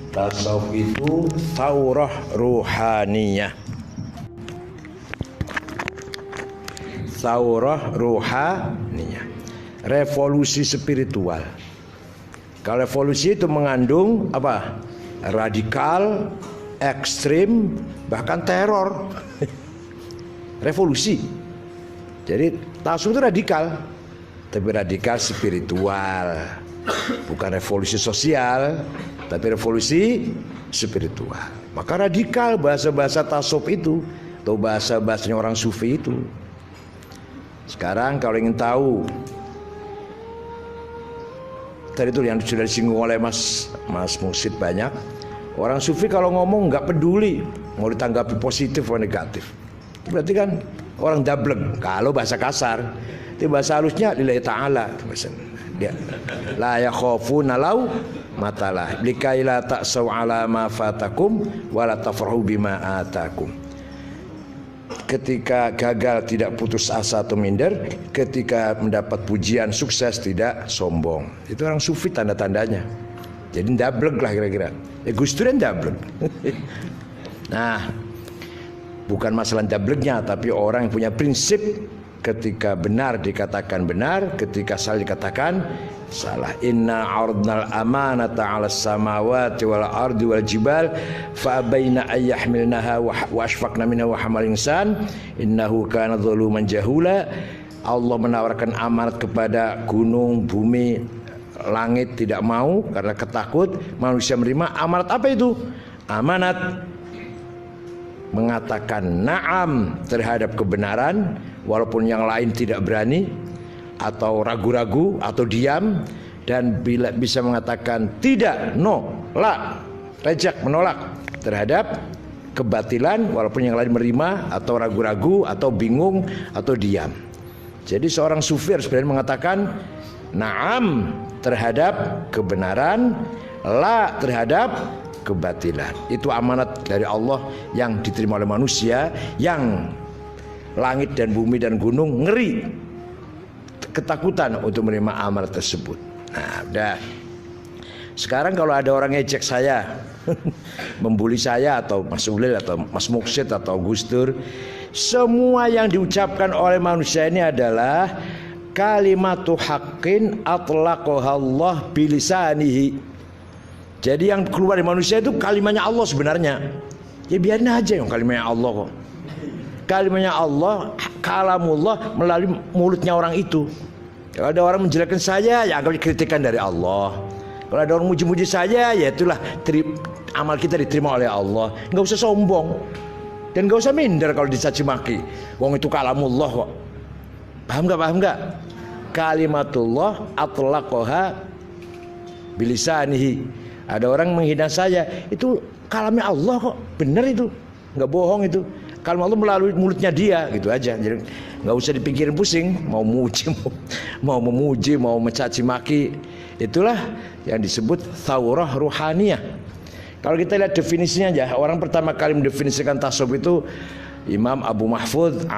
Tasawuf itu taurah ruhaniyah. Taurah ruhaniyah, revolusi spiritual. Kalau revolusi itu mengandung apa? Radikal, ekstrim, bahkan teror. Revolusi. Jadi tasawuf itu radikal, tapi radikal spiritual. Bukan revolusi sosial, tapi revolusi spiritual. Maka radikal bahasa-bahasa tasawuf itu, atau bahasa-bahasanya orang sufi itu. Sekarang kalau ingin tahu, tadi itu yang sudah disinggung oleh Mas Mursid banyak. Orang sufi kalau ngomong nggak peduli mau ditanggapi positif atau negatif. Berarti kan orang dablek. Kalau bahasa kasar, itu bahasa halusnya lillahi ta'ala. Dia la yakhafuna law matalah likai la ta'saw ala ma fatakum wa la tafrahu bima atakum. Ketika gagal tidak putus asa atau minder, ketika mendapat pujian sukses tidak sombong. Itu orang sufi tanda-tandanya. Jadi ndablek lah kira-kira. Gus Dur ndablek. Nah, bukan masalah ndableknya, tapi orang yang punya prinsip. Ketika benar dikatakan benar, ketika salah dikatakan salah. Inna ardnal amanata 'alas samawati wal ardi wal jibal fa abaina ay yahmilnaha wa ashfaqna minha wa hamal insan innahu kana zaluman jahula. Allah menawarkan amanat kepada gunung, bumi, langit tidak mau karena ketakut. Manusia menerima amanat. Apa itu? Amanat mengatakan na'am terhadap kebenaran walaupun yang lain tidak berani atau ragu-ragu atau diam, dan bila bisa mengatakan tidak, no, la, reject, menolak terhadap kebatilan walaupun yang lain menerima atau ragu-ragu atau bingung atau diam. Jadi seorang sufi harus berani mengatakan na'am terhadap kebenaran, la terhadap kebatilan. Itu amanat dari Allah yang diterima oleh manusia, yang langit dan bumi dan gunung ngeri, ketakutan untuk menerima amanat tersebut. Nah, udah. Sekarang kalau ada orang ngejek saya, membuli saya atau Mas Ulil atau Mas Muksid atau Gus Dur, semua yang diucapkan oleh manusia ini adalah kalimatu haqqin atlaqaha Allah bilisanihi. Jadi yang keluar dari manusia itu kalimatnya Allah sebenarnya. Ya biarin aja yang kalimatnya Allah kok. Kalimatnya Allah, kalamullah melalui mulutnya orang itu. Kalau ada orang menjelekkan saya, ya anggap kritikan dari Allah. Kalau ada orang muji-muji saya, ya itulah amal kita diterima oleh Allah. Nggak usah sombong dan nggak usah minder kalau dicaci maki. Wong itu kalamullah kok. Paham nggak? Paham nggak? Kalimatullah atlaqaha bilisanihi. Ada orang menghina saya, itu kalamnya Allah kok, benar itu, nggak bohong itu. Kalam Allah melalui mulutnya dia, gitu aja. Jadi nggak usah dipikirin pusing, mau muji, mau memuji, mau mencaci maki. Itulah yang disebut taurah ruhaniyah. Kalau kita lihat definisinya aja, orang pertama kali mendefinisikan tasawuf itu Imam Abu Mahfud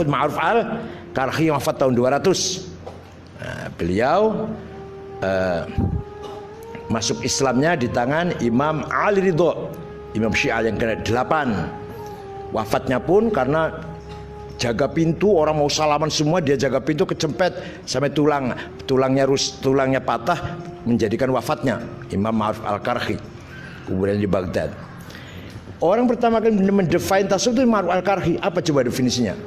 Ma'ruf al-Karhi, wafat tahun 200. Nah, beliau masuk Islamnya di tangan Imam Ali Ridho, Imam Syiah yang ke-8. Wafatnya pun karena jaga pintu, orang mau salaman semua, dia jaga pintu kecempet sampai tulangnya patah, menjadikan wafatnya Imam Ma'ruf al-Karhi, kuburannya di Baghdad. Orang pertama kali mendefine tasawuf itu Ma'ruf al-Karhi. Apa coba definisinya?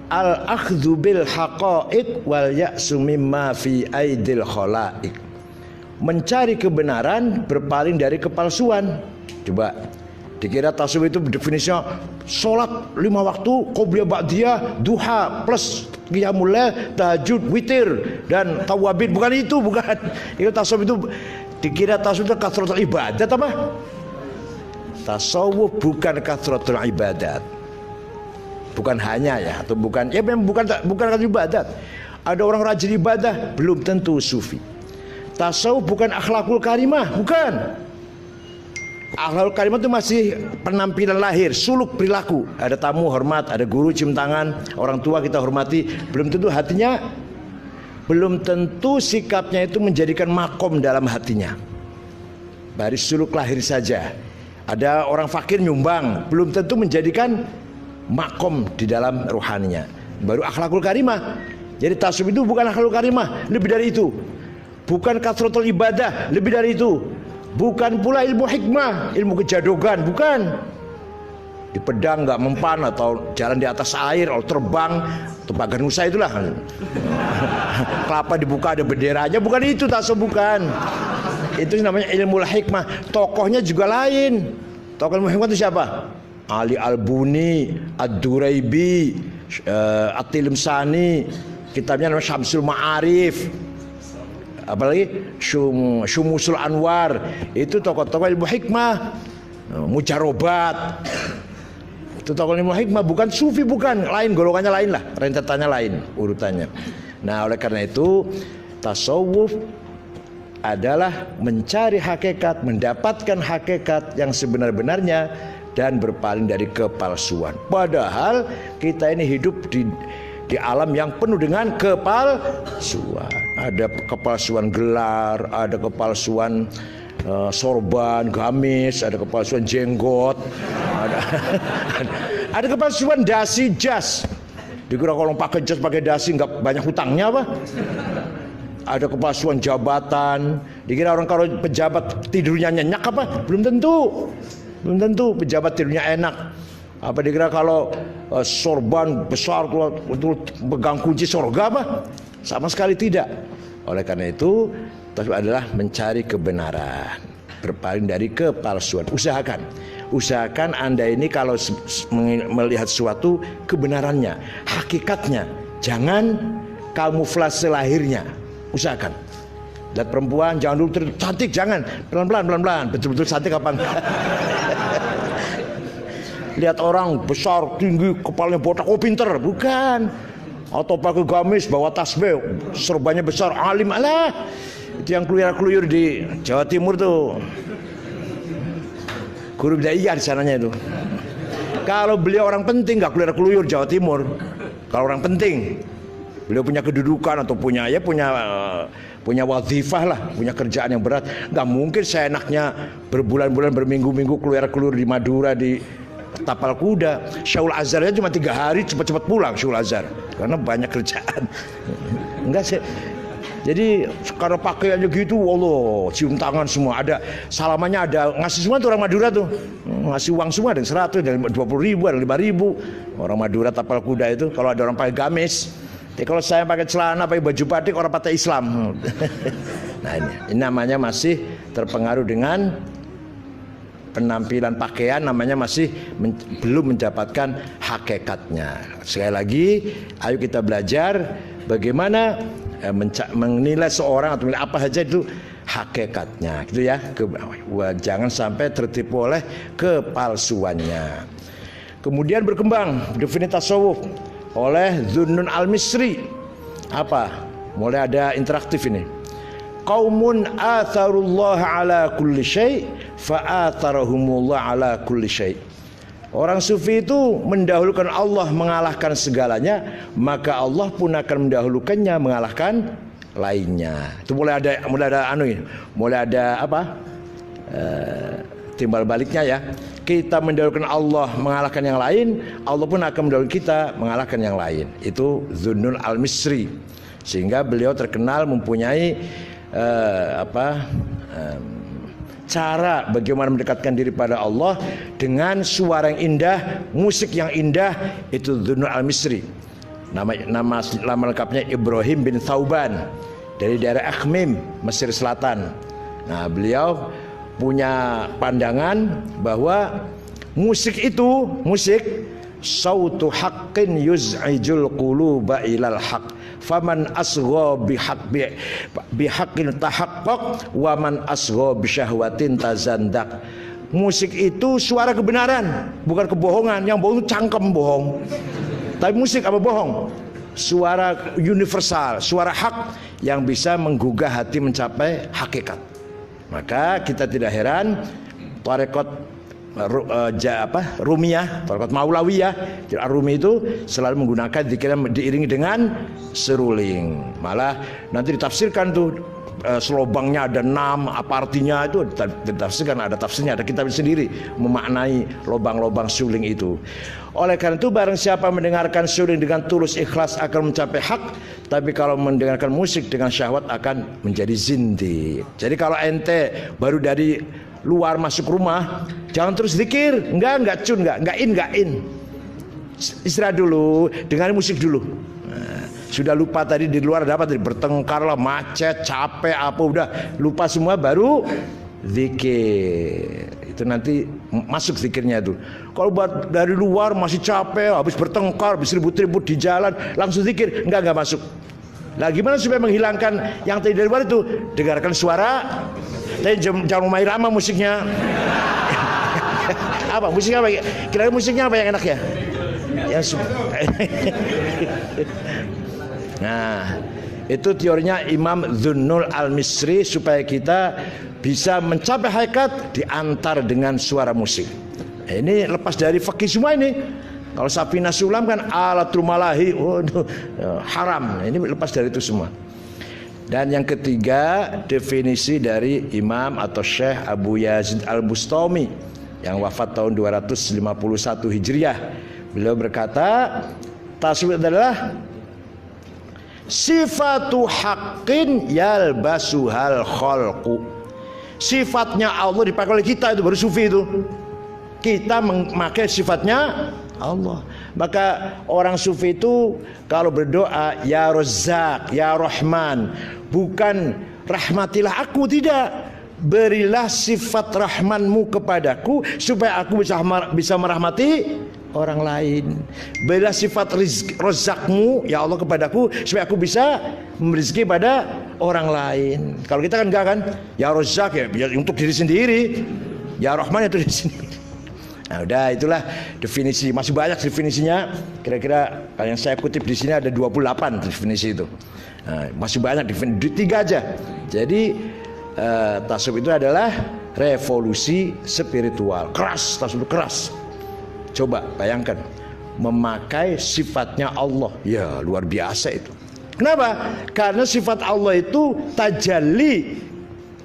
Al-akhdhu bil haqa'iq wal ya'su mimma fi aidil khala'iq. Mencari kebenaran, berpaling dari kepalsuan. Coba dikira tasawuf itu definisinya sholat 5 waktu, qobliyah ba'diyah, duha plus qiyamul lail, tahajud, witir dan tawabin. Bukan itu, bukan. Itu tasawuf itu dikira tasawuf itu kathratul ibadat apa? Tasawuf bukan kathratul ibadat. Bukan hanya ya, atau bukan ya, memang bukan ibadat. Ada orang rajin ibadah, belum tentu sufi. Tasawuf bukan akhlakul karimah, bukan. Akhlakul karimah itu masih penampilan lahir, suluk perilaku. Ada tamu hormat, ada guru cium tangan, orang tua kita hormati. Belum tentu hatinya, belum tentu sikapnya itu menjadikan makom dalam hatinya. dari suluk lahir saja. Ada orang fakir nyumbang, belum tentu menjadikan makom di dalam ruhaninya. Baru akhlakul karimah. Jadi tasawuf itu bukan akhlakul karimah, lebih dari itu. Bukan kasratul ibadah, lebih dari itu. Bukan pula ilmu hikmah, ilmu kejadogan, bukan. Di pedang nggak mempan atau jalan di atas air atau terbang atau pagar nusa itulah. Kelapa dibuka ada benderanya, bukan itu tasawuf, bukan. Itu namanya ilmu hikmah. Tokohnya juga lain. Tokoh ilmu hikmah itu siapa? Ali Al-Buni, Ad-Duraibi, At-Tilimsani, kitabnya namanya Syamsul Ma'arif, apalagi Syumusul Anwar. Itu tokoh-tokoh ilmu hikmah. Mujarobat, itu tokoh ilmu hikmah, bukan sufi, bukan, lain, golongannya lain lah, rentetannya lain, urutannya. Nah, oleh karena itu tasawuf adalah mencari hakikat, mendapatkan hakikat yang sebenar-benarnya dan berpaling dari kepalsuan. Padahal kita ini hidup di alam yang penuh dengan kepalsuan. Ada kepalsuan gelar, ada kepalsuan sorban, gamis, ada kepalsuan jenggot, ada kepalsuan dasi jas. Dikira kalau pakai jas pakai dasi nggak banyak hutangnya apa? Ada kepalsuan jabatan. Dikira orang kalau pejabat tidurnya nyenyak apa? Belum tentu. Belum tentu pejabat tidurnya enak. Apa dikira kalau sorban besar itu pegang kunci surga apa? Sama sekali tidak. Oleh karena itu tasawuf adalah mencari kebenaran, berpaling dari kepalsuan. Usahakan Anda ini kalau melihat sesuatu kebenarannya, hakikatnya, jangan kamuflase lahirnya. Usahakan. Lihat perempuan jangan dulu cantik, jangan, pelan-pelan, betul-betul cantik apa enggak. Lihat orang besar, tinggi, kepalanya botak, oh pinter, bukan. Atau pakai gamis, bawa tasbih, serbannya besar, alim, alah. Itu yang keluyur-keluyur di Jawa Timur tuh. Guru Bidaiyah di sananya itu. Kalau beliau orang penting nggak keluyur-keluyur Jawa Timur. Kalau orang penting, beliau punya kedudukan atau punya wazifah lah, punya kerjaan yang berat. Nggak mungkin seenaknya berbulan-bulan, berminggu-minggu keluyur-keluyur di Madura, di tapal kuda. Syaul Azharnya cuma 3 hari cepat-cepat pulang Syaul Azhar karena banyak kerjaan. Enggak sih. Jadi karena pakaiannya gitu, Allah, cium tangan semua, ada salamannya, ada ngasih semua tuh orang Madura tuh, ngasih uang semua, ada 100, ada 20.000, ada 5.000. Orang Madura tapal kuda itu kalau ada orang pakai gamis. Jadi kalau saya pakai celana, pakai baju batik, orang pakai Islam. Nah ini namanya masih terpengaruh dengan penampilan pakaian, namanya masih belum mendapatkan hakikatnya. Sekali lagi, ayo kita belajar bagaimana menilai seorang atau apa saja itu hakikatnya, gitu ya. Jangan sampai tertipu oleh kepalsuannya. Kemudian berkembang definisi tasawuf oleh Zunnun Al-Misri. Apa? Mulai ada interaktif ini. Qaumun atharullah ala kulli syai' fa atharahumullah ala kulli syai'. Orang sufi itu mendahulukan Allah mengalahkan segalanya, maka Allah pun akan mendahulukannya mengalahkan lainnya. Itu mulai ada apa? Timbal baliknya ya. Kita mendahulukan Allah mengalahkan yang lain, Allah pun akan mendahulukan kita mengalahkan yang lain. Itu Zunnun Al-Misri. Sehingga beliau terkenal mempunyai cara bagaimana mendekatkan diri pada Allah dengan suara yang indah, musik yang indah. Itu Zunnun Al-Misri. Nama lengkapnya Ibrahim bin Thauban dari daerah Akhmim, Mesir Selatan. Nah, beliau punya pandangan bahwa musik sautu haqqin yuz'ijul quluba ilal haqq, faman asgha bihaqqin tahaqqaq wa man asgha bisyahwatin tazandak. Musik itu suara kebenaran, bukan kebohongan. Yang bohong itu cangkem bohong. Tapi musik apa bohong? Suara universal, suara hak yang bisa menggugah hati mencapai hakikat. Maka kita tidak heran tarekat Rumiyah, tarekat Maulawiyah, Rumi itu selalu menggunakan zikir diiringi dengan seruling. Malah nanti ditafsirkan tuh selobangnya ada 6, apa artinya itu ditafsirkan, ada tafsirnya, ada kitab sendiri memaknai lobang-lobang suling itu. Oleh karena itu barang siapa mendengarkan suling dengan tulus ikhlas akan mencapai hak, tapi kalau mendengarkan musik dengan syahwat akan menjadi zindik. Jadi kalau ente baru dari luar masuk rumah, jangan terus zikir, enggak in. Istirahat dulu, dengar musik dulu. Nah, sudah lupa tadi di luar ada apa tadi, bertengkar lah, macet, capek apa, udah lupa semua baru zikir. Itu nanti masuk zikirnya itu. Kalau buat dari luar masih capek, habis bertengkar, habis ribut-ribut di jalan, langsung zikir, enggak masuk. Nah, gimana supaya menghilangkan yang tadi dari luar itu? Dengarkan suara. Tapi jangan main irama musiknya. Apa musiknya apa? Kira-kira musiknya apa yang enak ya? Nah, itu teorinya Imam Dhunnul Al-Misri supaya kita bisa mencapai hakikat diantar dengan suara musik. Nah, ini lepas dari fikih semua ini. Kalau Safina Sulam kan alatul malahi, haram. Nah, ini lepas dari itu semua. Dan yang ketiga, definisi dari Imam atau Syekh Abu Yazid Al-Bustami yang wafat tahun 251 Hijriah. Beliau berkata, tasawuf adalah sifatu haqqin yalbasuhal khalqu. Sifatnya Allah dipakai oleh kita, itu baru sufi itu. Kita memakai sifatnya Allah. Maka orang sufi itu kalau berdoa ya Razzaq, ya Rahman, bukan rahmatilah aku, tidak. Berilah sifat rahmanmu kepadaku supaya aku bisa merahmati orang lain. Berilah sifat Razzaqmu ya Allah kepadaku supaya aku bisa memberi rezeki pada orang lain. Kalau kita kan enggak kan, ya Razzaq ya untuk diri sendiri, ya Rahman ya untuk diri sendiri. Nah, udah itulah definisi. Masih banyak definisinya. Kira-kira yang saya kutip di sini ada 28 definisi itu. Nah, masih banyak definisi, 3 aja. Jadi tasawuf itu adalah revolusi spiritual. Keras, tasawuf itu keras. Coba bayangkan memakai sifatnya Allah. Ya, luar biasa itu. Kenapa? Karena sifat Allah itu tajalli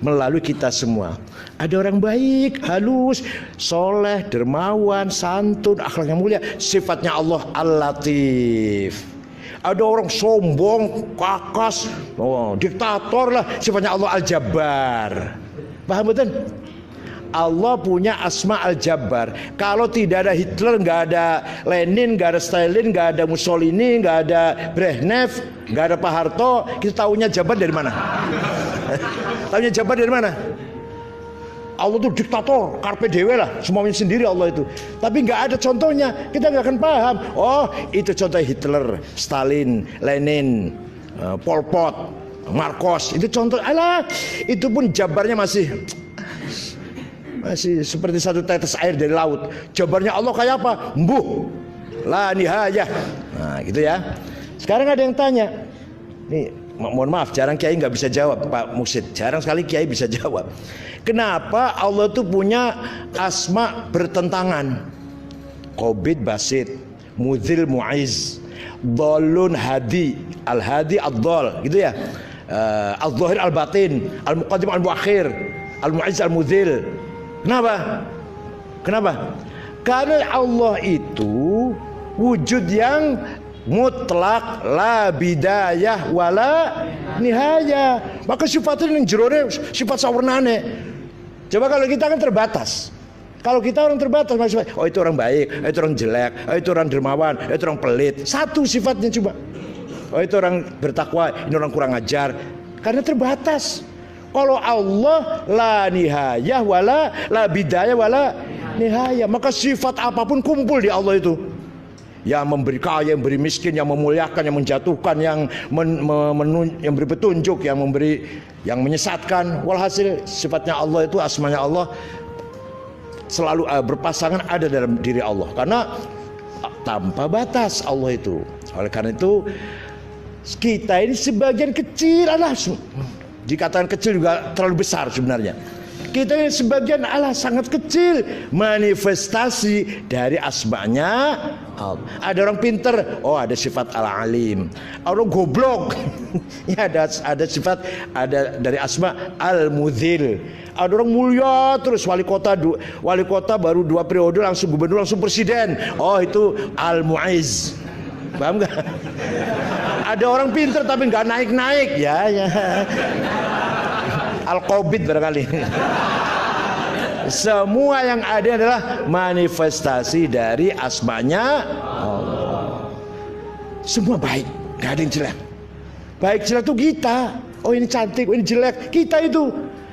melalui kita semua. Ada orang baik, halus, soleh, dermawan, santun, akhlaknya mulia. Sifatnya Allah Al-Latif. Ada orang sombong, kakas, diktator lah. Sifatnya Allah Al-Jabbar. Paham betul? Allah punya asma Al-Jabbar. Kalau tidak ada Hitler, nggak ada Lenin, nggak ada Stalin, nggak ada Mussolini, nggak ada Brezhnev, nggak ada Pak Harto, kita tahunya Jabbar dari mana? Tahunya Jabbar dari mana? Allah itu diktator, karpe dewe lah, semuanya sendiri Allah itu. Tapi nggak ada contohnya, kita nggak akan paham. Oh, itu contoh Hitler, Stalin, Lenin, Pol Pot, Marcos. Itu contoh. Alah, itu pun jabarnya masih seperti satu tetes air dari laut. Jabarnya Allah kayak apa? Mbuh, la nihayah. Nah, gitu ya. Sekarang ada yang tanya, nih, mohon maaf, jarang kiai nggak bisa jawab, Pak Mursyid. Jarang sekali kiai bisa jawab. Kenapa Allah itu punya asma bertentangan? Qabid basit, mudhil mu'iz, dhalun hadi, al-hadi ad-dhal, gitu ya. Al-zahir al-batin, al-muqaddim al-muakhir, al-mu'iz al-mudhil. Kenapa? Karena Allah itu wujud yang mutlak, la bidayah wala nihayah. Maka sifatnya yang jerone sifat sawarnane. Coba kalau kita kan terbatas. Kalau kita orang terbatas, maksudnya, oh itu orang baik, oh itu orang jelek, oh itu orang dermawan, oh itu orang pelit. Satu sifatnya coba. Oh itu orang bertakwa, ini orang kurang ajar. Karena terbatas. Kalau Allah la nihayah wala la bidayah wala nihayah, maka sifat apapun kumpul di Allah itu. Yang memberi kaya, yang memberi miskin, yang memuliakan, yang menjatuhkan, yang memberi petunjuk, yang memberi, yang menyesatkan. Walhasil sifatnya Allah itu, asmanya Allah selalu berpasangan ada dalam diri Allah. Karena tanpa batas Allah itu. Oleh karena itu kita ini sebagian kecil adalah, dikatakan kecil juga terlalu besar sebenarnya. Kita ini sebagian Allah sangat kecil, manifestasi dari asmanya Allah. Ada orang pinter, oh ada sifat al-alim. Orang goblok, ya ada sifat, ada dari asma al-mudhil. Ada orang mulia terus wali kota baru 2 periode langsung gubernur langsung presiden. Oh itu al-mu'izz. Paham nggak? Ada orang pinter tapi nggak naik-naik, ya. Al-Qabid barangkali. Semua yang ada adalah manifestasi dari asmanya Allah. Semua baik, nggak ada yang jelek. Baik jelek itu kita. Oh ini cantik, oh ini jelek, kita itu.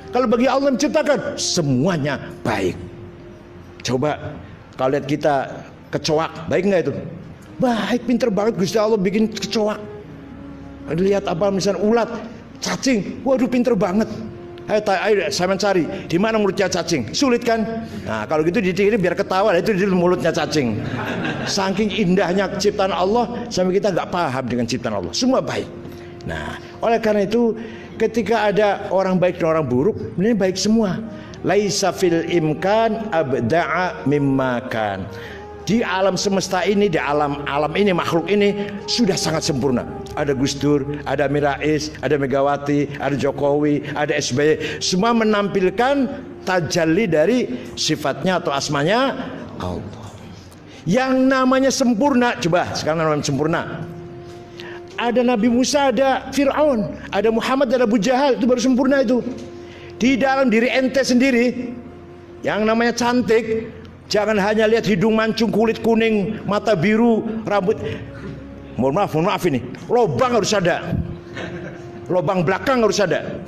Kalau bagi Allah menciptakan semuanya baik. Coba kalau lihat kita kecoak, baik nggak itu? Baik, pinter banget Gusti Allah bikin kecoak. Lihat apa misalnya ulat, cacing, waduh pinter banget. Ayo saya mencari di mana mulutnya cacing, sulit kan? Nah kalau gitu ini biar ketawa, itu di mulutnya cacing. Saking indahnya ciptaan Allah sampai kita nggak paham dengan ciptaan Allah. Semua baik. Nah oleh karena itu ketika ada orang baik dan orang buruk, ini baik semua. Laisa fil imkan abda'a mimma kan. Di alam semesta ini, di alam ini, makhluk ini sudah sangat sempurna. Ada Gus Dur, ada Amin Rais, ada Megawati, ada Jokowi, ada SBY. Semua menampilkan tajalli dari sifatnya atau asmanya Allah. Yang namanya sempurna, coba sekarang namanya sempurna. Ada Nabi Musa, ada Fir'aun, ada Muhammad, ada Abu Jahal, itu baru sempurna itu. Di dalam diri ente sendiri, yang namanya cantik. Jangan hanya lihat hidung mancung, kulit kuning, mata biru, rambut. Mohon maaf ini. Lobang harus ada. Lobang belakang harus ada.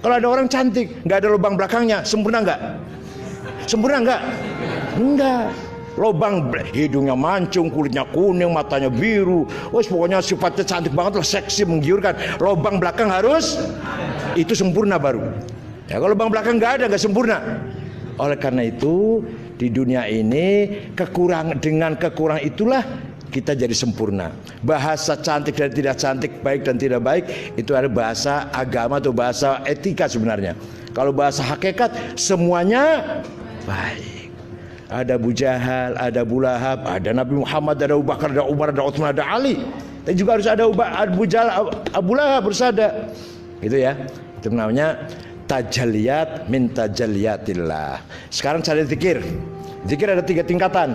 Kalau ada orang cantik, nggak ada lobang belakangnya, sempurna nggak? Sempurna nggak? Enggak. Lobang, hidungnya mancung, kulitnya kuning, matanya biru. Oh, pokoknya sifatnya cantik banget lah, seksi, menggiurkan. Lobang belakang harus, itu sempurna baru. Ya kalau lobang belakang nggak ada, nggak sempurna. Oleh karena itu di dunia ini dengan kekurangan itulah kita jadi sempurna. Bahasa cantik dan tidak cantik, baik dan tidak baik, itu ada bahasa agama atau bahasa etika sebenarnya. Kalau bahasa hakikat semuanya baik. Ada Abu Jahal, ada Abu Lahab, ada Nabi Muhammad, ada Abu Bakar, ada Umar, ada Utsman, ada Ali. Dan juga harus ada Abu Jahal, Abu Lahab harus ada. Gitu ya. Itu namanya tajalliyat min tajalliyatillah. Sekarang cari zikir. Zikir ada 3 tingkatan.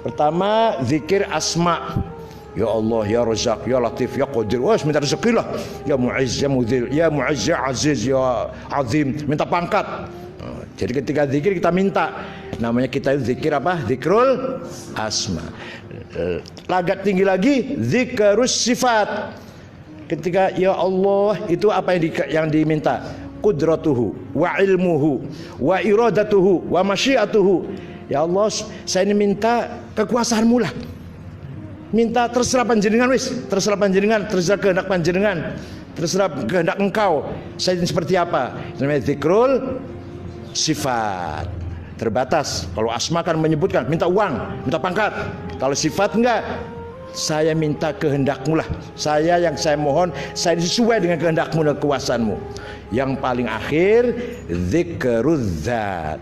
Pertama zikir asma. Ya Allah, ya Razak, ya Latif, ya Qadir. Wah, minta rezeki lah. Ya Mu'izz, ya Mudzil, ya Mu'izz, ya Aziz, ya Azim. Minta pangkat. Jadi ketika zikir kita minta. Namanya kita zikir apa? Zikrul asma. Lagat tinggi lagi zikrus sifat. Ketika ya Allah, itu apa yang diminta? Qudratuhu wa ilmuhu wa iradatuhu wa masyiatuhu. Ya Allah, saya ini minta kekuasaanmu lah. Minta terserah panjenengan wis, terserah panjenengan, terserah kehendak panjenengan, terserah kehendak engkau. Saya ini seperti apa? Namanya zikrul sifat. Terbatas. Kalau asma kan menyebutkan minta uang, minta pangkat. Kalau sifat enggak. Saya minta kehendakmu lah. Yang saya mohon, saya sesuai dengan kehendakmu dan kekuasaanmu. Yang paling akhir zikruz zat.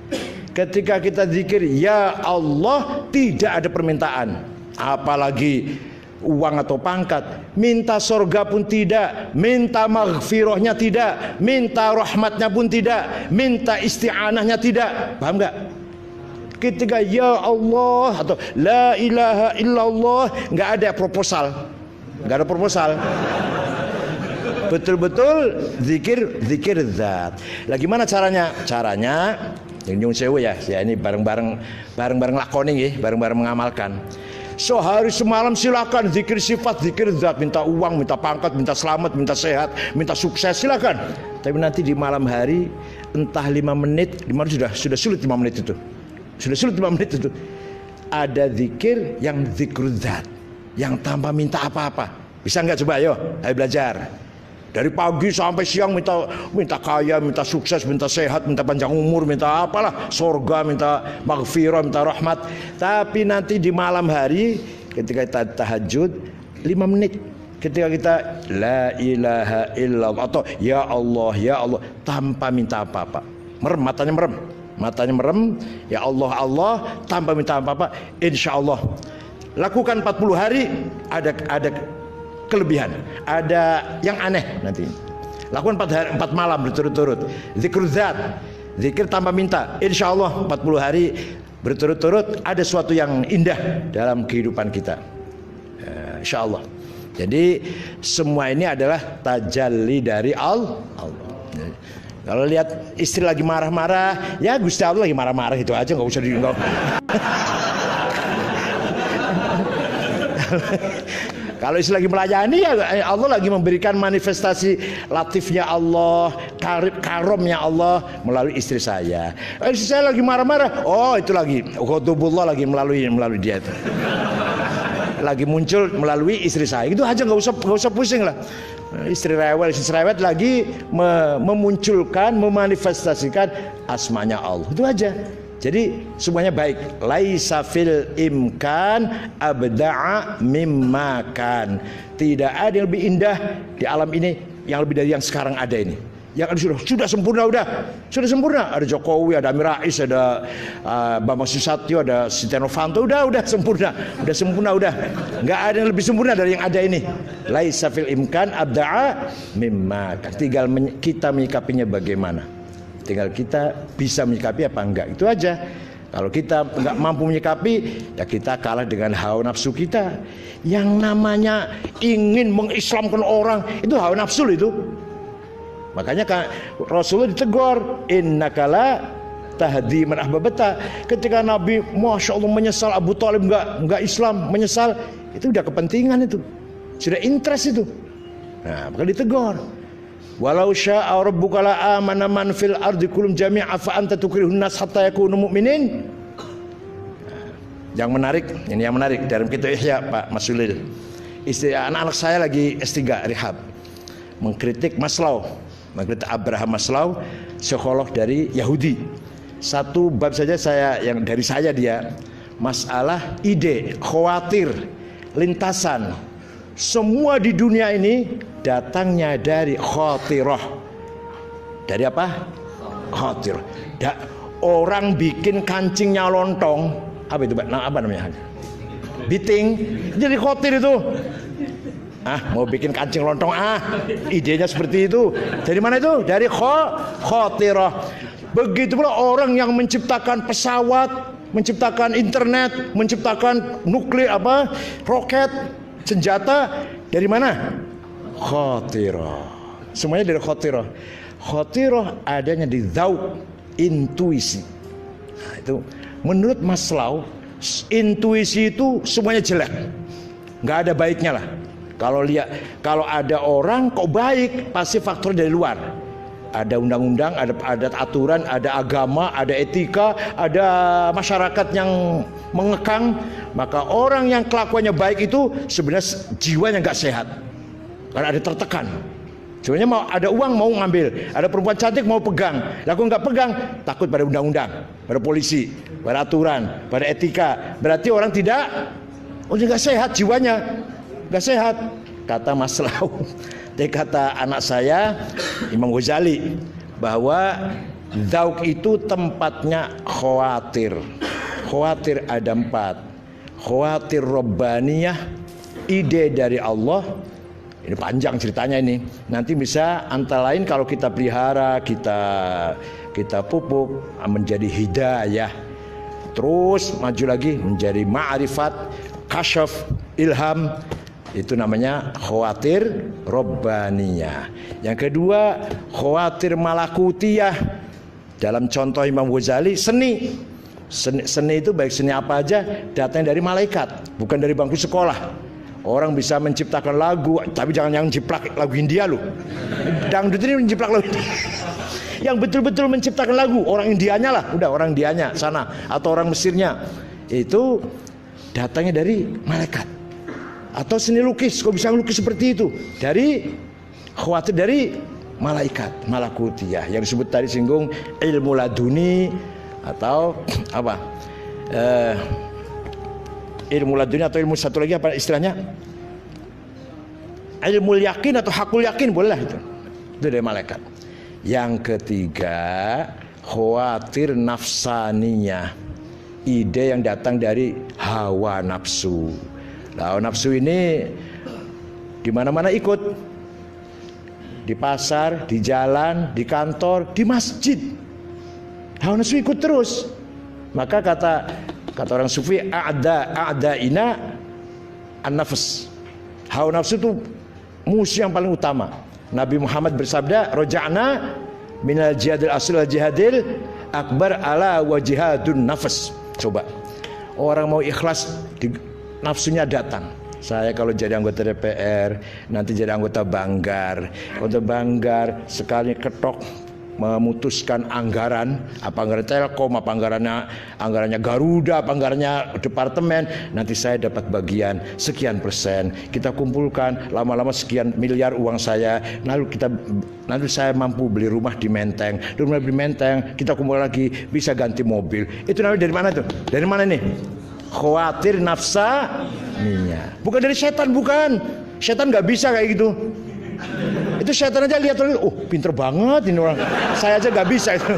Ketika kita zikir ya Allah, tidak ada permintaan. Apalagi uang atau pangkat. Minta surga pun tidak, minta maghfirahnya tidak, minta rahmatnya pun tidak, minta isti'anahnya tidak. Paham enggak? Ketika ya Allah atau la ilaha illallah, enggak ada proposal. Enggak ada proposal. Betul-betul zikir zat. Lah gimana caranya? Caranya nyung sewu ya ini bareng-bareng lakoni nggih, bareng-bareng mengamalkan. Sehari semalam silakan zikir sifat, zikir zat, minta uang, minta pangkat, minta selamat, minta sehat, minta sukses, silakan. Tapi nanti di malam hari entah 5 menit, sudah sulit 5 menit itu. Sudah sulit 5 menit itu. Ada zikir yang zikr zat, yang tanpa minta apa-apa. Bisa enggak coba ayo belajar. Dari pagi sampai siang minta kaya, minta sukses, minta sehat, minta panjang umur, minta apalah, surga, minta maghfirah, minta rahmat. Tapi nanti di malam hari ketika kita tahajud 5 menit, ketika kita la ilaha illallah atau ya Allah tanpa minta apa-apa. matanya merem, ya Allah, tanpa minta apa-apa, insya Allah. Lakukan 40 hari, ada kelebihan, ada yang aneh nanti. Lakukan 4 malam berturut-turut, zikr zat, zikir tanpa minta, insya Allah 40 hari berturut-turut ada sesuatu yang indah dalam kehidupan kita, insya Allah. Jadi semua ini adalah tajalli dari Allah. Kalau lihat istri lagi marah-marah, ya Gusti Allah lagi marah-marah, itu aja, nggak usah diingat. Kalau istri lagi melayani, ya Allah lagi memberikan manifestasi latifnya Allah, karomnya Allah melalui istri saya. Istri saya lagi marah-marah, oh itu lagi khutubullah lagi melalui dia itu. Lagi muncul melalui istri saya. Itu aja, nggak usah pusing lah. Istri rewet lagi memunculkan, memanifestasikan asmanya Allah. Itu aja. Jadi semuanya baik. Laisa fil imkan abda'a mimma kan. Tidak ada yang lebih indah di alam ini yang lebih dari yang sekarang ada ini. Yang sudah sempurna, sudah sempurna. Ada Jokowi, ada Amin Rais, ada Bambang Susatyo, ada Setia Novanto, udah sempurna, udah. Nggak ada yang lebih sempurna dari yang ada ini. Laisa fil imkan abda'a mimma. Tinggal kita menyikapinya bagaimana. Tinggal kita bisa menyikapi apa enggak, itu aja. Kalau kita nggak mampu menyikapi, ya kita kalah dengan hawa nafsu kita. Yang namanya ingin mengislamkan orang itu hawa nafsu itu. Makanya Rasulullah ditegur, innaka la tahdi man ahbabta. Ketika Nabi Masya Allah menyesal Abu Thalib enggak Islam, menyesal, itu udah kepentingan, itu sudah interest itu. Nah, maka ditegur, walau syaa rabbuka la amana man fil ardi kullum jami'a fa anta tukrihun nas hatta yakunu mu'minin. Yang menarik dalam kitab Ihya, Pak Masulil, istri anak-anak saya lagi S3 rehab, mengkritik Abraham Maslow, psikolog dari Yahudi. Satu bab saja dari saya dia, masalah ide, khawatir, lintasan. Semua di dunia ini datangnya dari khatirah. Dari apa? Khatir. Orang bikin kancingnya lontong, apa itu, apa namanya? Biting. Jadi khatir itu. Mau bikin kancing lontong, idenya seperti itu. Dari mana itu? Dari khatirah. Begitu pula orang yang menciptakan pesawat, menciptakan internet, menciptakan nuklir, roket, senjata, dari mana? Khatirah. Semuanya dari khatirah. Khatirah adanya di dzauq, intuisi. Nah, itu menurut Maslow, intuisi itu semuanya jelek, nggak ada baiknya lah. Kalau ada orang kok baik, pasti faktor dari luar. Ada undang-undang, ada aturan, ada agama, ada etika, ada masyarakat yang mengekang. Maka orang yang kelakuannya baik itu sebenarnya jiwanya nggak sehat, karena ada tertekan. Sebenarnya mau ada uang mau ngambil, ada perempuan cantik mau pegang, lalu nggak pegang, takut pada undang-undang, pada polisi, pada aturan, pada etika. Berarti orang nggak sehat jiwanya. Gak sehat, kata Maslow. Kata anak saya Imam Ghazali, bahwa dzauq itu tempatnya khawatir. Khawatir ada 4. Khawatir Rabbaniyah, ide dari Allah. Ini panjang ceritanya ini. Nanti bisa antara lain kalau kita pelihara, kita pupuk menjadi hidayah. Terus maju lagi menjadi ma'rifat, kasyaf, ilham. Itu namanya khawatir Rabbaniyah. Yang kedua, khawatir malakutiyah. Dalam contoh Imam Ghazali, seni itu baik seni apa aja, datang dari malaikat, bukan dari bangku sekolah. Orang bisa menciptakan lagu, tapi jangan jiplak lagu India loh. Dangdut ini menjiplak lagu India. Yang betul-betul menciptakan lagu, orang Indianya lah, udah orang Indianya sana, atau orang Mesirnya. Itu datangnya dari malaikat. Atau seni lukis, kok bisa lukis seperti itu? Dari khawatir dari malaikat, malakutiyah, yang disebut tadi singgung ilmu laduni, atau apa? Ilmu laduni atau ilmu satu lagi apa istilahnya? Ilmu yakin atau hakul yakin, boleh lah itu. Itu dari malaikat. Yang ketiga, khawatir nafsaniyah, ide yang datang dari hawa nafsu. Nah, hawa nafsu ini di mana-mana ikut, di pasar, di jalan, di kantor, di masjid. Hawa nafsu ikut terus. Maka kata orang sufi, a'daina an-nafs. Hawa nafsu itu musuh yang paling utama. Nabi Muhammad bersabda, roja'na minal jihadil asli al jihadil akbar ala wa jihadun nafs. Coba orang mau ikhlas, nafsunya datang. Saya kalau jadi anggota DPR, nanti jadi anggota Banggar. Anggota Banggar sekali ketok memutuskan anggaran, apa anggaran Telkom, apa anggarannya Garuda, apa anggarannya departemen, nanti saya dapat bagian sekian persen. Kita kumpulkan lama-lama sekian miliar uang saya, nanti saya mampu beli rumah di Menteng. Di rumah di Menteng kita kumpul lagi bisa ganti mobil. Itu namanya dari mana tuh? Dari mana nih? Khawatir nafsaniyah. Bukan dari setan, bukan. Setan nggak bisa kayak gitu. Itu setan aja lihat, oh pinter banget ini orang. Saya aja nggak bisa itu.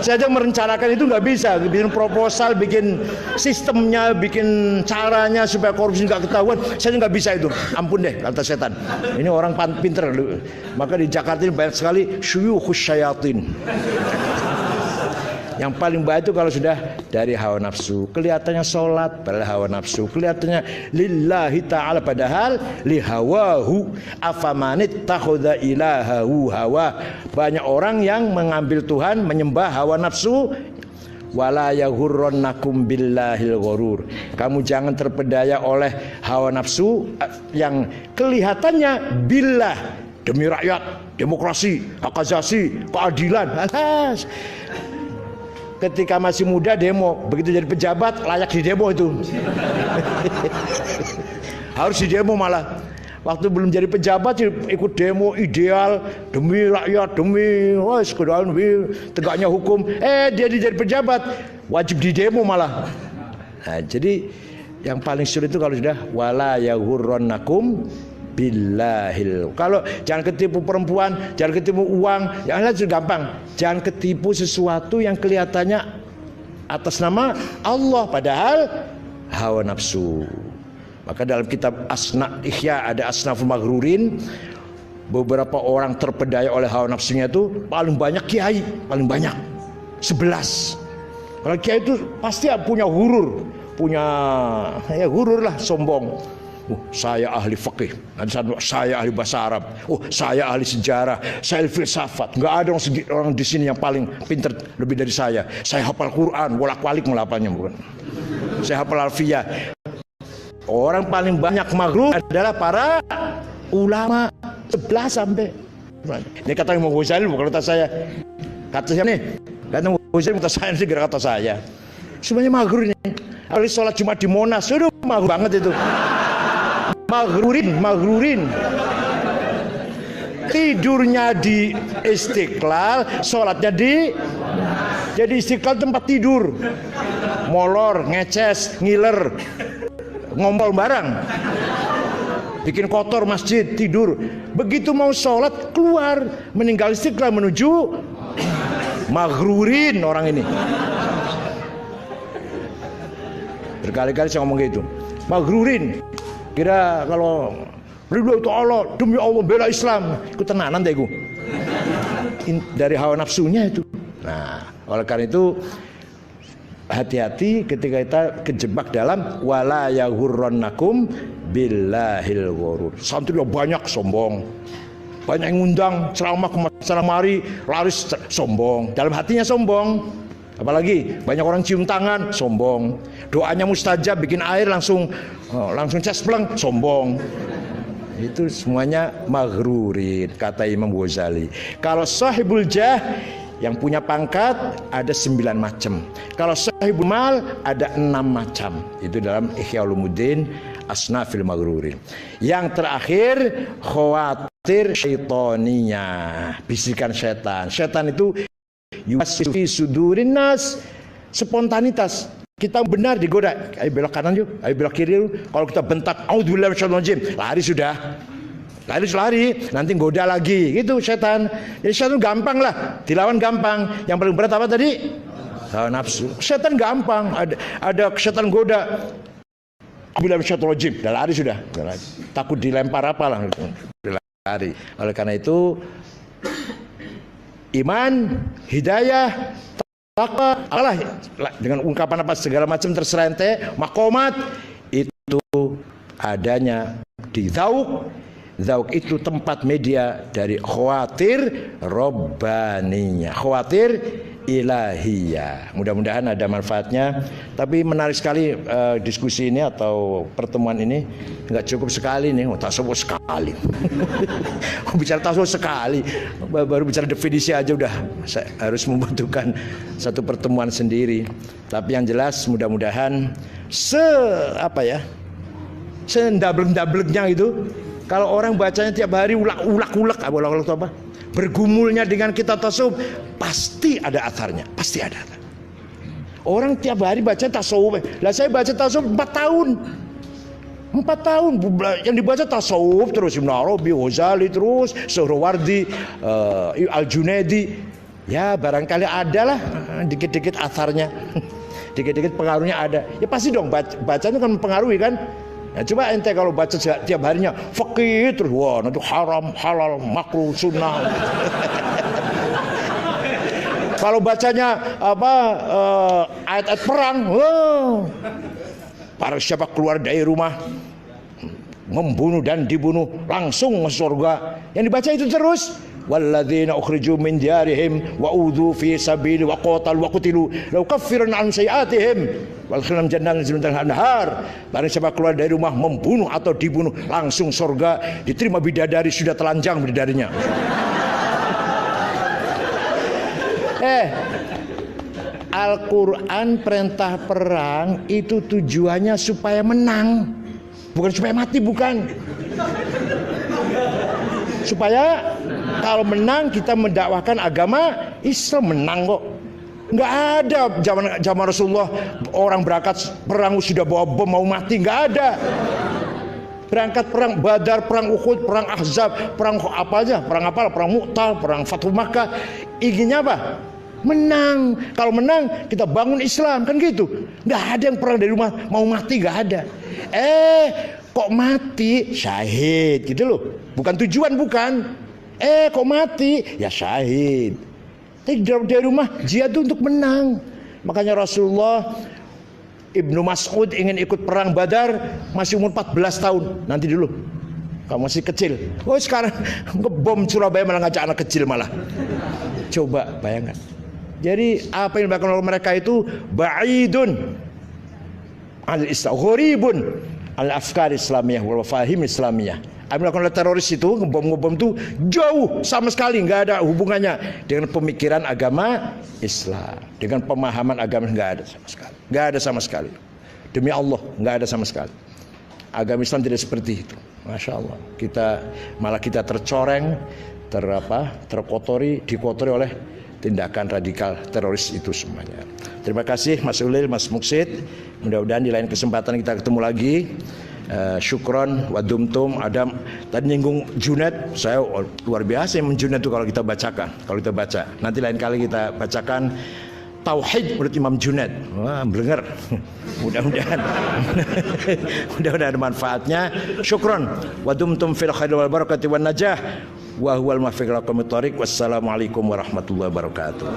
Saya aja merencanakan itu nggak bisa. Bikin proposal, bikin sistemnya, bikin caranya supaya korupsi nggak ketahuan. Saya nggak bisa itu. Ampun deh kata setan. Ini orang pinter. Maka di Jakarta ini banyak sekali syuyukhus syayatin. Yang paling baik itu kalau sudah dari hawa nafsu. Kelihatannya sholat padahal hawa nafsu. Kelihatannya lillahi ta'ala padahal lihawahu. Afamanit takhudha ilahahu hawa. Banyak orang yang mengambil Tuhan, menyembah hawa nafsu. Wala yaghurrannakum billahil ghurur. Kamu jangan terpedaya oleh hawa nafsu yang kelihatannya billah, demi rakyat, demokrasi, hak asasi, keadilan. Alas. Ketika masih muda demo, begitu jadi pejabat layak di demo itu. Harus di demo malah. Waktu belum jadi pejabat ikut demo ideal demi rakyat, demi tegaknya hukum. Dia jadi pejabat wajib di demo malah. Nah, jadi yang paling sulit itu kalau sudah wala yaghurrannakum billahil. Kalau jangan ketipu perempuan, jangan ketipu uang, yang lain sudah gampang. Jangan ketipu sesuatu yang kelihatannya atas nama Allah padahal hawa nafsu. Maka dalam kitab Ihya ada Asnaful Maghrurin. Beberapa orang terpedaya oleh hawa nafsunya itu paling banyak kiai, paling banyak 11. Kalau kiai itu pasti punya hurur, hurur lah, sombong. Saya ahli fikih, saya ahli bahasa Arab, saya ahli sejarah, saya ahli filsafat. Nggak ada orang di sini yang paling pintar lebih dari saya. Saya hafal Quran, bolak-balik melapalnya bukan. Saya hafal Alfiyah. Orang paling banyak maghrur adalah para ulama 11 sampai. Ini kata Imam Ghazali bukan kata saya. Kata siapa nih? Kata Imam Ghazali kata saya nanti kata saya. Semuanya maghrur ini. Kali sholat Jumat di Monas, sudah maghrur banget itu. Maghrurin. Tidurnya di Istiqlal, sholatnya jadi Istiqlal tempat tidur. Molor, ngeces, ngiler, ngompol barang, bikin kotor masjid, tidur. Begitu mau sholat keluar, meninggal Istiqlal menuju maghrurin orang ini. Berkali-kali saya ngomong gitu, maghrurin. Kira kalau ridho itu Allah, demi Allah bela Islam, ikut tenanan deh gue. Dari hawa nafsunya itu. Nah, oleh karena itu hati-hati ketika kita kejebak dalam wala yaghurrannakum billahil ghurur. Santri banyak sombong, banyak yang ngundang ceramah kemana mari laris sombong, dalam hatinya sombong. Apalagi banyak orang cium tangan, sombong. Doanya mustajab, bikin air langsung cespleng, sombong. Itu semuanya maghrurin, kata Imam Ghazali. Kalau sahibul jah, yang punya pangkat ada 9 macam. Kalau sahibul mal ada 6 macam. Itu dalam Ihya Ulumuddin Asnafil Maghrurin. Yang terakhir khawatir syaitaniyah, bisikan setan. Setan itu yuwaswisu fi sudurin nas, spontanitas. Kita benar digoda, ayo belok kanan yuk, ayo belok kiri yuk. Kalau kita bentak, auzubillahi minasyaitonir rajim, lari sudah. lari, nanti goda lagi, gitu setan. Jadi setan gampang lah, dilawan gampang. Yang paling berat apa tadi? Nafsu. Setan gampang, ada setan goda. Bila syaitanir rajim, dah lari sudah. Takut dilempar apalah, lari. Oleh karena itu, iman, hidayah, takwa, Allah dengan ungkapan apa segala macam terserah ente, makomat itu adanya di Dzauk. Dzauk itu tempat media dari khawatir robbaniyah, khawatir ilahiyah. Mudah-mudahan ada manfaatnya. Tapi menarik sekali diskusi ini atau pertemuan ini. Enggak cukup sekali nih, tasawuf sekali. Bicara tasawuf sekali, baru bicara definisi aja udah harus membutuhkan satu pertemuan sendiri. Tapi yang jelas mudah-mudahan sendablek-dableknya itu, kalau orang bacanya tiap hari ulak-ulak apa? Bergumulnya dengan kitab tasawuf, pasti ada atharnya, pasti ada. Orang tiap hari baca tasawuf. Lah saya baca tasawuf 4 tahun. 4 tahun yang dibaca tasawuf terus Ibnu Arabi, Ghazali terus Suhrawardi, Al-Junaidi. Ya barangkali ada lah dikit-dikit atharnya. Dikit-dikit pengaruhnya ada. Ya pasti dong bacanya kan mempengaruhi kan? Nah, coba ente kalau baca tiap harinya fakih terus, wah nanti haram, halal, makruh, sunnah. Kalau bacanya ayat-ayat perang, para siapa keluar dari rumah membunuh dan dibunuh langsung masuk surga. Yang dibaca itu terus. Walladzina ukhriju min diyarihim wa udzu fi sabili wa qatalu wa qutilu law kaffiran an sayiatihim wal khalam jannatin min anhar. Barang siapa keluar dari rumah membunuh atau dibunuh langsung surga, diterima bidadari sudah telanjang bidadarinya. Al-Quran perintah perang itu tujuannya supaya menang, bukan supaya mati, bukan. Supaya kalau menang kita mendakwahkan agama Islam, menang kok. Nggak ada zaman Rasulullah orang berangkat perang sudah bawa bom mau mati, nggak ada. Berangkat perang Badar, perang Uhud, perang Ahzab, perang apa aja, perang Mu'tah, perang Fathul Makkah, inginnya apa? Menang. Kalau menang kita bangun Islam, kan gitu. Nggak ada yang perang dari rumah mau mati, nggak ada. Kok mati? Syahid gitu loh. Bukan tujuan, bukan. Kok mati? Ya syahid. Tapi dari rumah jihad itu untuk menang. Makanya Rasulullah, Ibnu Mas'ud ingin ikut perang Badar masih umur 14 tahun. Nanti dulu, kamu masih kecil. Sekarang ngebom Surabaya malah ngajak anak kecil malah. Coba bayangkan. Jadi apa yang dilakukan oleh mereka itu ba'idun al-islam, gharibun al-afkar islamiyah wal fahim islamiyah. Apa yang dilakukan oleh teroris itu, ngebom itu jauh sama sekali nggak ada hubungannya dengan pemikiran agama Islam, dengan pemahaman agama, nggak ada sama sekali. Nggak ada sama sekali. Demi Allah, nggak ada sama sekali. Agama Islam tidak seperti itu. Masya Allah. Kita tercoreng, dikotori oleh tindakan radikal teroris itu semuanya. Terima kasih Mas Ulil, Mas Muksid. Mudah-mudahan di lain kesempatan kita ketemu lagi. Syukron wa dumtum. Adam tadi nyinggung Junaid, saya luar biasa yang Junaid itu kalau kita bacakan, kalau kita baca. Nanti lain kali kita bacakan Tauhid menurut Imam Junaid. Wah, blenger. Mudah-mudahan ada manfaatnya. Syukron wa dumtum fil khair wal barakati wan najah. Wa huwal muwaffiq ila aqwamit thoriq. Wassalamualaikum warahmatullahi wabarakatuh.